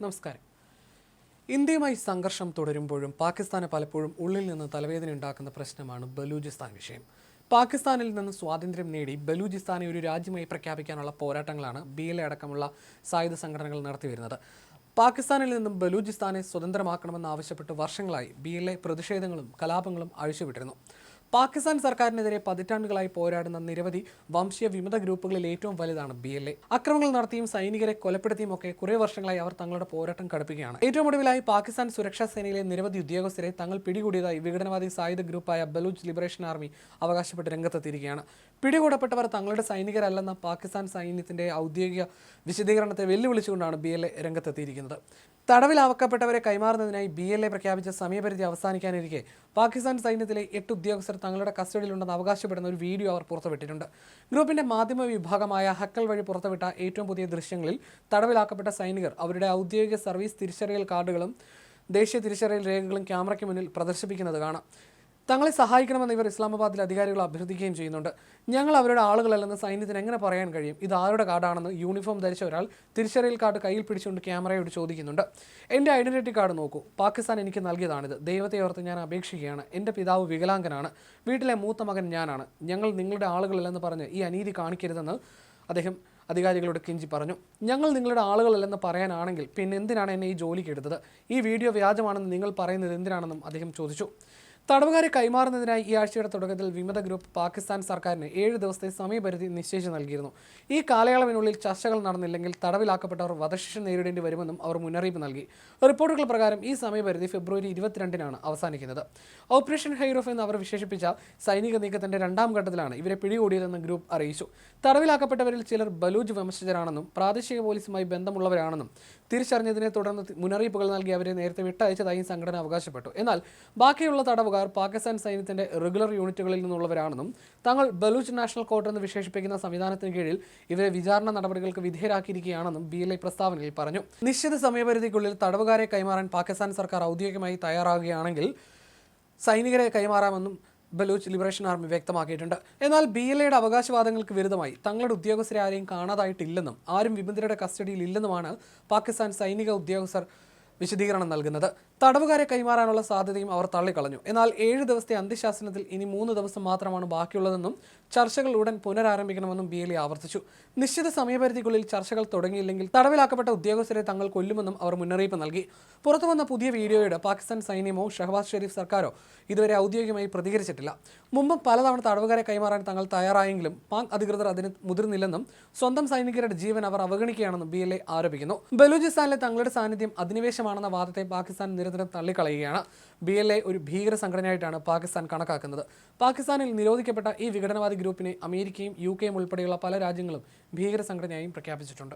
നമസ്കാരം. ഇന്ത്യയുമായി സംഘർഷം തുടരുമ്പോഴും പാകിസ്ഥാന് പലപ്പോഴും ഉള്ളിൽ നിന്ന് തലവേദന ഉണ്ടാക്കുന്ന പ്രശ്നമാണ് ബലൂചിസ്ഥാൻ വിഷയം. പാകിസ്ഥാനിൽ നിന്ന് സ്വാതന്ത്ര്യം നേടി ബലൂചിസ്ഥാനെ ഒരു രാജ്യമായി പ്രഖ്യാപിക്കാനുള്ള പോരാട്ടങ്ങളാണ് BLA അടക്കമുള്ള സായുധ സംഘടനകൾ നടത്തിവരുന്നത്. പാകിസ്ഥാനിൽ നിന്നും ബലൂചിസ്ഥാനെ സ്വതന്ത്രമാക്കണമെന്നാവശ്യപ്പെട്ട് വർഷങ്ങളായി BLA പ്രതിഷേധങ്ങളും കലാപങ്ങളും അഴിച്ചുവിട്ടിരുന്നു. പാകിസ്ഥാൻ സർക്കാരിനെതിരെ പതിറ്റാണ്ടുകളായി പോരാടുന്ന നിരവധി വംശീയ വിമത ഗ്രൂപ്പുകളിൽ ഏറ്റവും വലുതാണ് BLA. അക്രമങ്ങൾ നടത്തിയും സൈനികരെ കൊലപ്പെടുത്തിയും ഒക്കെ കുറേ വർഷങ്ങളായി അവർ തങ്ങളുടെ പോരാട്ടം കടുപ്പിക്കുകയാണ്. ഏറ്റവും ഒടുവിലായി പാകിസ്ഥാൻ സുരക്ഷാ സേനയിലെ നിരവധി ഉദ്യോഗസ്ഥരെ തങ്ങൾ പിടികൂടിയതായി വിഘടനവാദി സായുധ ഗ്രൂപ്പായ ബലൂച്ച് ലിബറേഷൻ ആർമി അവകാശപ്പെട്ട് രംഗത്തെത്തിയിരിക്കുകയാണ്. പിടികൂടപ്പെട്ടവർ തങ്ങളുടെ സൈനികരല്ലെന്ന പാകിസ്ഥാൻ സൈന്യത്തിന്റെ ഔദ്യോഗിക വിശദീകരണത്തെ വെല്ലുവിളിച്ചുകൊണ്ടാണ് BLA രംഗത്തെത്തിയിരിക്കുന്നത്. തടവിലാക്കപ്പെട്ടവരെ കൈമാറുന്നതിനായി BLA പ്രഖ്യാപിച്ച സമയപരിധി അവസാനിക്കാനിരിക്കെ പാകിസ്ഥാൻ സൈന്യത്തിലെ 8 ഉദ്യോഗസ്ഥർ തങ്ങളുടെ കസ്റ്റഡിയിലുണ്ടെന്ന് അവകാശപ്പെടുന്ന ഒരു വീഡിയോ അവർ പുറത്തുവിട്ടിട്ടുണ്ട്. ഗ്രൂപ്പിന്റെ മാധ്യമ വിഭാഗമായ ഹക്കൽ വഴി പുറത്തുവിട്ട ഏറ്റവും പുതിയ ദൃശ്യങ്ങളിൽ തടവിലാക്കപ്പെട്ട സൈനികർ അവരുടെ ഔദ്യോഗിക സർവീസ് തിരിച്ചറിയൽ കാർഡുകളും ദേശീയ തിരിച്ചറിയൽ രേഖകളും ക്യാമറയ്ക്ക് മുന്നിൽ പ്രദർശിപ്പിക്കുന്നത് കാണാം. തങ്ങളെ സഹായിക്കണമെന്ന് ഇവർ ഇസ്ലാമാബാദിലെ അധികാരികൾ അഭ്യർത്ഥിക്കുകയും ചെയ്യുന്നുണ്ട്. ഞങ്ങൾ അവരുടെ ആളുകളല്ലെന്ന് സൈന്യത്തിന് എങ്ങനെ പറയാൻ കഴിയും? ഇത് ആരുടെ കാർഡാണെന്ന് യൂണിഫോം ധരിച്ച ഒരാൾ തിരിച്ചറിയൽ കാർഡ് കയ്യിൽ പിടിച്ചുകൊണ്ട് ക്യാമറയോട് ചോദിക്കുന്നുണ്ട്. എൻ്റെ ഐഡന്റിറ്റി കാർഡ് നോക്കൂ, പാകിസ്ഥാൻ എനിക്ക് നൽകിയതാണിത്. ദൈവത്തെ ഓർത്ത് ഞാൻ അപേക്ഷിക്കുകയാണ്. എൻ്റെ പിതാവ് വികലാംഗനാണ്, വീട്ടിലെ മൂത്ത മകൻ ഞാനാണ്. ഞങ്ങൾ നിങ്ങളുടെ ആളുകളല്ലെന്ന് പറഞ്ഞ് ഈ അനീതി കാണിക്കരുതെന്ന് അദ്ദേഹം അധികാരികളോട് കെഞ്ചി പറഞ്ഞു. ഞങ്ങൾ നിങ്ങളുടെ ആളുകളല്ലെന്ന് പറയാനാണെങ്കിൽ പിന്നെ എന്തിനാണ് എന്നെ ഈ ജോലിക്ക് എടുത്തത്? ഈ വീഡിയോ വ്യാജമാണെന്ന് നിങ്ങൾ പറയുന്നത് എന്തിനാണെന്നും അദ്ദേഹം ചോദിച്ചു. തടവുകാരെ കൈമാറുന്നതിനായി ഈ ആഴ്ചയുടെ തുടക്കത്തിൽ വിമത ഗ്രൂപ്പ് പാകിസ്ഥാൻ സർക്കാരിന് 7 ദിവസത്തെ സമയപരിധി നിശ്ചയിച്ചു നൽകിയിരുന്നു. ഈ കാലയളവിനുള്ളിൽ ചർച്ചകൾ നടന്നില്ലെങ്കിൽ തടവിലാക്കപ്പെട്ടവർ വധശിക്ഷ നേരിടേണ്ടി വരുമെന്നും അവർ മുന്നറിയിപ്പ് നൽകി. റിപ്പോർട്ടുകൾ പ്രകാരം ഈ സമയപരിധി ഫെബ്രുവരി 22-നാണ് അവസാനിക്കുന്നത്. ഓപ്പറേഷൻ ഹൈറോഫ് എന്ന് അവർ വിശേഷിപ്പിച്ച സൈനിക നീക്കത്തിന്റെ 2ാം ഘട്ടത്തിലാണ് ഇവരെ പിടികൂടിയതെന്ന് ഗ്രൂപ്പ് അറിയിച്ചു. തടവിലാക്കപ്പെട്ടവരിൽ ചിലർ ബലൂജ് വംശജരാണെന്നും പ്രാദേശിക പോലീസുമായി ബന്ധമുള്ളവരാണെന്നും തിരിച്ചറിഞ്ഞതിനെ തുടർന്ന് മുന്നറിയിപ്പുകൾ നൽകി അവരെ നേരത്തെ വിട്ടയച്ചതായും സംഘടന അവകാശപ്പെട്ടു. എന്നാൽ ബാക്കിയുള്ള തടവുകാർ പാകിസ്ഥാൻ സൈന്യത്തിന്റെ റെഗുലർ യൂണിറ്റുകളിൽ നിന്നുള്ളവരാണെന്നും തങ്ങൾ ബലൂച്ച് നാഷണൽ കോർട്ട് എന്ന് വിശേഷിപ്പിക്കുന്ന സംവിധാനത്തിന് കീഴിൽ ഇവരെ വിചാരണ നടപടികൾക്ക് വിധേയരാക്കിയിരിക്കുകയാണെന്നും BLA പ്രസ്താവനയിൽ പറഞ്ഞു. നിശ്ചിത സമയപരിധിക്കുള്ളിൽ തടവുകാരെ കൈമാറാൻ പാകിസ്ഥാൻ സർക്കാർ ഔദ്യോഗികമായി തയ്യാറാകുകയാണെങ്കിൽ സൈനികരെ കൈമാറാമെന്നും ബലൂച്ച് ലിബറേഷൻ ആർമി വ്യക്തമാക്കിയിട്ടുണ്ട്. എന്നാൽ BLAയുടെ അവകാശവാദങ്ങൾക്ക് വിരുദ്ധമായി തങ്ങളുടെ ഉദ്യോഗസ്ഥരെ ആരെയും കാണാതായിട്ടില്ലെന്നും ആരും വിമതരുടെ കസ്റ്റഡിയിൽ ഇല്ലെന്നുമാണ് പാകിസ്ഥാൻ സൈനിക ഉദ്യോഗസ്ഥർ വിശദീകരണം നൽകുന്നത്. തടവുകാരെ കൈമാറാനുള്ള സാധ്യതയും അവർ തള്ളിക്കളഞ്ഞു. എന്നാൽ 7 ദിവസത്തെ അന്ത്യശാസനത്തിൽ ഇനി 3 ദിവസം മാത്രമാണ് ബാക്കിയുള്ളതെന്നും ചർച്ചകൾ ഉടൻ പുനരാരംഭിക്കണമെന്നും BLA ആവർത്തിച്ചു. നിശ്ചിത സമയപരിധിക്കുള്ളിൽ ചർച്ചകൾ തുടങ്ങിയില്ലെങ്കിൽ തടവിലാക്കപ്പെട്ട ഉദ്യോഗസ്ഥരെ തങ്ങൾ കൊല്ലുമെന്നും അവർ മുന്നറിയിപ്പ് നൽകി. പുറത്തുവന്ന പുതിയ വീഡിയോയുടെ പാകിസ്ഥാൻ സൈന്യമോ ഷഹബാസ് ഷെരീഫ് സർക്കാരോ ഇതുവരെ ഔദ്യോഗികമായി പ്രതികരിച്ചിട്ടില്ല. മുമ്പ് പലതവണ തടവുകാരെ കൈമാറാൻ തങ്ങൾ തയ്യാറായെങ്കിലും പാക് അധികൃതർ അതിന് മുതിർന്നില്ലെന്നും സ്വന്തം സൈനികരുടെ ജീവൻ അവർ അവഗണിക്കുകയാണെന്നും BLA ആരോപിക്കുന്നു. ബലൂചിസ്ഥാനിലെ തങ്ങളുടെ സാന്നിധ്യം അധിനിവേശമാണെന്ന വാദത്തെ പാകിസ്ഥാൻ നിരന്തരം തള്ളിക്കളയുകയാണ്. BLA ഒരു ഭീകര സംഘടനയായിട്ടാണ് പാകിസ്ഥാൻ കണക്കാക്കുന്നത്. പാകിസ്ഥാനിൽ നിരോധിക്കപ്പെട്ട ഈ വിഘടനവാദി ഗ്രൂപ്പിനെ അമേരിക്കയും UK ഉൾപ്പെടെയുള്ള പല രാജ്യങ്ങളും ഭീകര സംഘടനയായും പ്രഖ്യാപിച്ചിട്ടുണ്ട്.